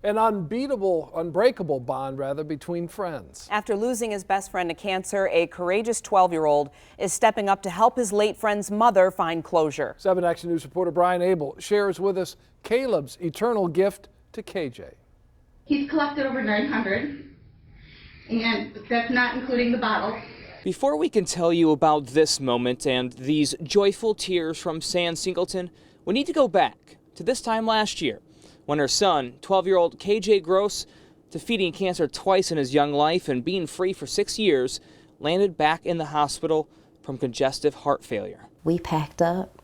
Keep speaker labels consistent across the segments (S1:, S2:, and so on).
S1: An unbreakable bond between friends.
S2: After losing his best friend to cancer, a courageous 12-year-old is stepping up to help his late friend's mother find closure.
S1: 7 Action News reporter Brian Abel shares with us Caleb's eternal gift to KJ.
S3: He's collected over 900, and that's not including the bottle.
S4: Before we can tell you about this moment and these joyful tears from San Singleton, we need to go back to this time last year, when her son, 12-year-old KJ Gross, defeating cancer twice in his young life and being free for 6 years, landed back in the hospital from congestive heart failure.
S5: We packed up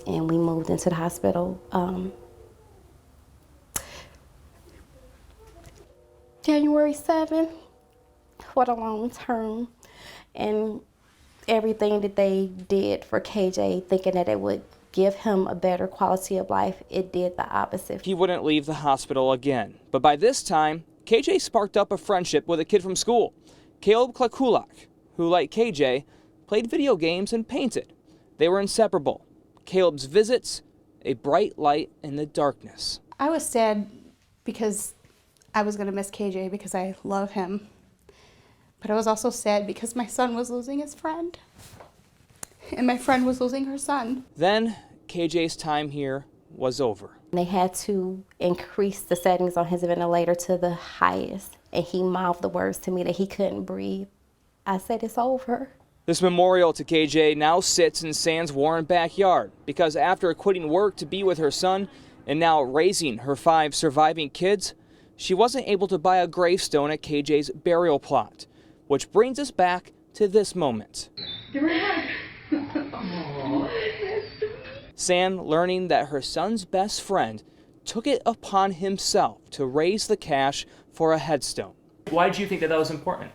S5: and we moved into the hospital January 7th for the long term, and everything that they did for KJ, thinking that it would give him a better quality of life, it did the opposite.
S4: He wouldn't leave the hospital again. But by this time, KJ sparked up a friendship with a kid from school, Caleb Klakulak, who, like KJ, played video games and painted. They were inseparable. Caleb's visits, a bright light in the darkness.
S6: I was sad because I was going to miss KJ because I love him. But I was also sad because my son was losing his friend. And my friend was losing her son.
S4: Then KJ's time here was over.
S5: They had to increase the settings on his ventilator to the highest, and he mouthed the words to me that he couldn't breathe. I said, it's over.
S4: This memorial to KJ now sits in San's Warren backyard because after quitting work to be with her son and now raising her 5 surviving kids, she wasn't able to buy a gravestone at KJ's burial plot, which brings us back to this moment. San learning that her son's best friend took it upon himself to raise the cash for a headstone. Why did you think that was important?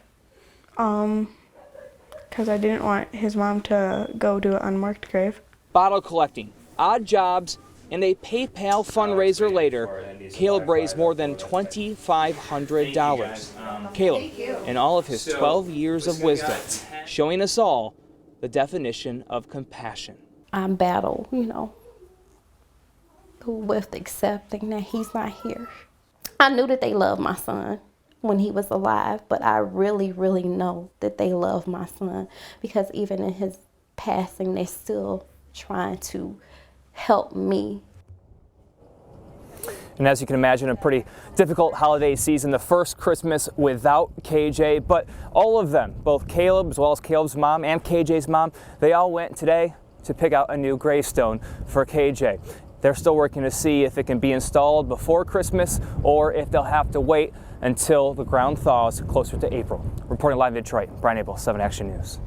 S6: Because I didn't want his mom to go to an unmarked grave.
S4: Bottle collecting, odd jobs, and a PayPal fundraiser later, Caleb raised more than $2,500. Caleb, in all of his 12 years of wisdom, showing us all the definition of compassion.
S5: I battle, with accepting that he's not here. I knew that they loved my son when he was alive, but I really, really know that they love my son because even in his passing, they're still trying to help me.
S4: And as you can imagine, a pretty difficult holiday season, the first Christmas without KJ, but all of them, both Caleb as well as Caleb's mom and KJ's mom, they all went today to pick out a new gravestone for KJ. They're still working to see if it can be installed before Christmas or if they'll have to wait until the ground thaws closer to April. Reporting live in Detroit, Brian Abel, 7 Action News.